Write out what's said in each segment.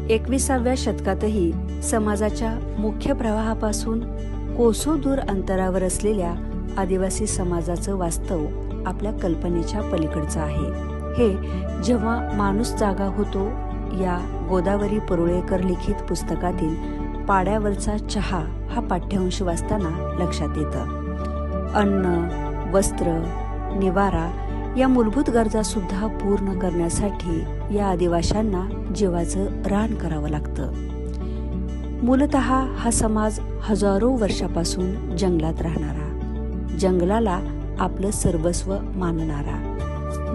21व्या शतकातही समाजाच्या मुख्य प्रवाहापासून कोसो दूर अंतरावर असलेल्या आदिवासी समाजाचं वास्तव आपल्या कल्पनेच्या पलीकडचं आहे. हे जेव्हा माणूस जागा होतो या गोदावरी परुळेकर लिखित पुस्तकातील पाड्यावरचा चहा हा पाठ्यांश वाचताना लक्षात येतं. अन्न, वस्त्र, निवारा या मूलभूत गरजा सुद्धा पूर्ण करण्यासाठी या आदिवाशांना जीवाचं रान करावं लागतं. मूलतः हा समाज हजारो वर्षापासून जंगलात राहणारा, जंगलाला आपलं सर्वस्व मानणारा,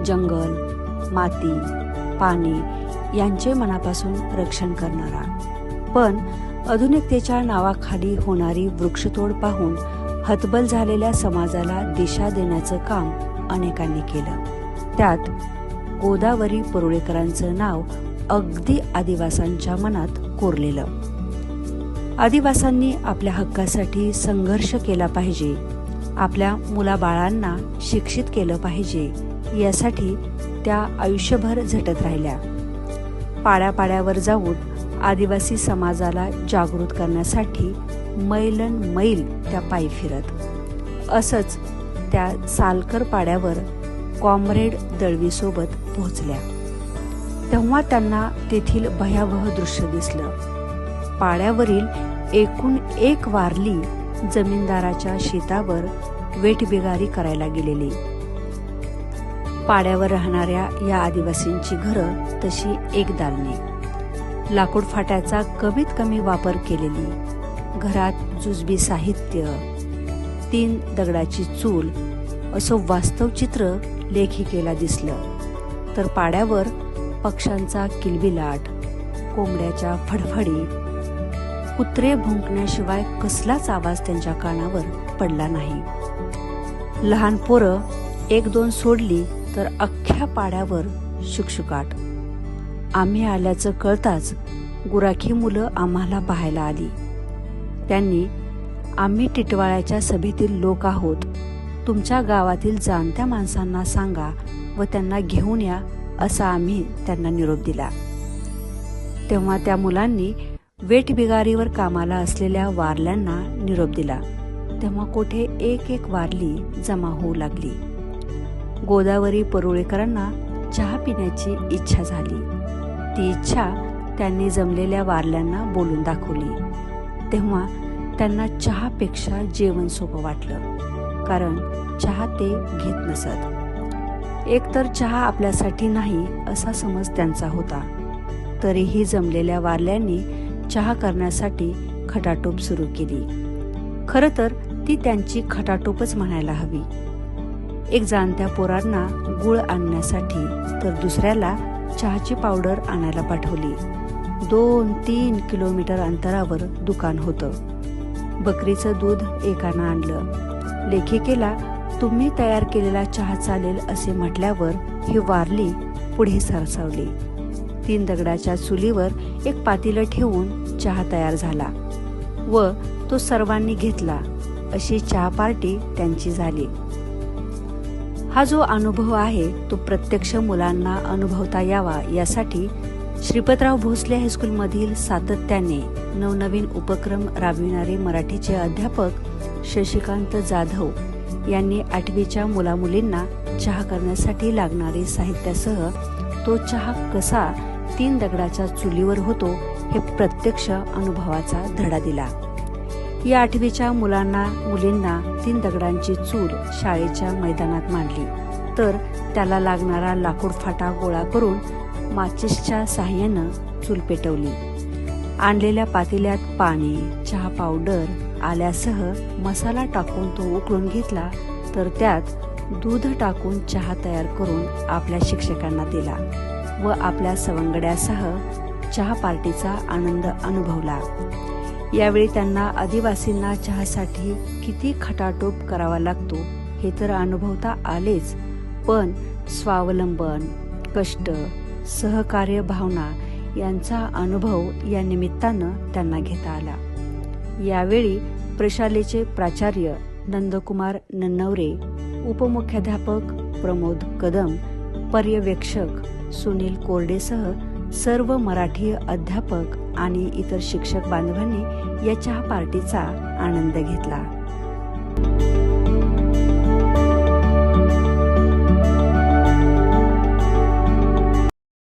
जंगल, माती, पाणी यांचे मनापासून रक्षण करणारा, पण आधुनिकतेच्या नावाखाली होणारी वृक्षतोड पाहून हतबल झालेल्या समाजाला दिशा देण्याचं काम अनेकांनी केलं. त्यात गोदावरी परुळेकरांचं नाव अगदी आदिवासांच्या मनात कोरलेलं. आदिवासांनी आपल्या हक्कासाठी संघर्ष केला पाहिजे, आपल्या मुलाबाळांना शिक्षित केलं पाहिजे यासाठी त्या आयुष्यभर झटत राहिल्या. पाड्यापाड्यावर जाऊन आदिवासी समाजाला जागृत करण्यासाठी मैलन मैल त्या पायी फिरत. असंच त्या सालकर पाड्यावर कॉम्रेड दळवीसोबत पोहोचल्या. तेव्हा त्यांना तेथील भयावह दृश्य दिसलं. पाड्यावरील एकूण एक वारली जमीनदाराच्या शेतावर वेठबिगारी करायला गेलेली. पाड्यावर राहणाऱ्या या आदिवासींची घरं तशी एक दालने, लाकूड फाट्याचा कमीत कमी वापर केलेली, घरात जुजबी साहित्य, 3 दगडाची चूल असं वास्तव चित्र लेखिकेला दिसलं. तर पाड्यावर पक्ष्यांचा किलबिलाट, कोंबड्याच्या फडफडी, कुत्रे भुंकण्याशिवाय कसलाच आवाज त्यांच्या कानावर पडला नाही. लहान पोरं 1-2 सोडली तर अख्ख्या पाड्यावर शुकशुकाट. आम्ही आल्याचं कळताच गुराखी मुलं आम्हाला पाहायला आली. त्यांनी, आम्ही टिटवाळ्याच्या सभेतील लोक आहोत, तुमच्या गावातील जाणत्या माणसांना सांगा व त्यांना घेऊन या असा आम्ही त्यांना निरोप दिला. तेव्हा त्या मुलांनी वेठबिगारीवर कामाला असलेल्या वारल्यांना निरोप दिला. तेव्हा कोठे एक एक वारली जमा होऊ लागली. गोदावरी परुळेकरांना चहा पिण्याची इच्छा झाली. ती इच्छा त्यांनी जमलेल्या वारल्यांना बोलून दाखवली. तेव्हा त्यांना चहापेक्षा जेवण सोपं वाटलं, कारण चहा ते घेत नसत. एकतर चहा आपल्यासाठी नाही असा समज त्यांचा होता. तरीही जमलेल्या वारल्यांनी चहा करण्यासाठी खटाटोप सुरू केली. खरं तर ती त्यांची खटाटोपच म्हणायला हवी. एक जाणत्या पोरांना गुळ आणण्यासाठी तर दुसऱ्याला चहाची पावडर आणायला पाठवली. 2-3 किलोमीटर अंतरावर दुकान होतं. बकरीचं दूध एकानं आणलं. लेखिकेला तुम्ही तयार केलेला चहा चालेल असे म्हटल्यावर ही वारली पुढे सरसावली. 3 दगडाच्या चुलीवर एक पातेलं ठेवून चहा तयार झाला व तो सर्वांनी घेतला. अशी चहा पार्टी त्यांची झाली. हा जो अनुभव आहे तो प्रत्यक्ष मुलांना अनुभवता यावा यासाठी श्रीपतराव भोसले हायस्कूलमधील सातत्याने नवनवीन उपक्रम राबविणारे मराठीचे अध्यापक शशिकांत जाधव यांनी 8वीच्या मुलामुलींना चहा करण्यासाठी लागणारे साहित्यासह तो चहा कसा 3 दगडाच्या चुलीवर होतो हे प्रत्यक्ष अनुभवाचा धडा दिला. या 8वीच्या मुलींना 3 दगडांची चूल शाळेच्या मैदानात मांडली. तर त्याला लागणारा लाकूड फाटा गोळा करून माचिसच्या साह्यानं चूल पेटवली. आणलेल्या पातेल्यात पाणी, चहा पावडर, आल्यासह मसाला टाकून तो उकळून घेतला. तर त्यात दूध टाकून चहा तयार करून आपल्या शिक्षकांना दिला व आपल्या सवंगड्यासह चहा पार्टीचा आनंद अनुभवला. यावेळी त्यांना आदिवासींना चहासाठी किती खटाटोप करावा लागतो हे तर अनुभवता आलेच, पण स्वावलंबन, कष्ट, सहकार्य भावना यांचा अनुभव या निमित्तानं त्यांना घेता आला. यावेळी प्रशालेचे प्राचार्य नंदकुमार नन्नवरे, उपमुख्याध्यापक प्रमोद कदम, पर्यवेक्षक सुनील कोरडेसह सर्व मराठी अध्यापक आणि इतर शिक्षक बांधवांनी या चहा पार्टीचा आनंद घेतला.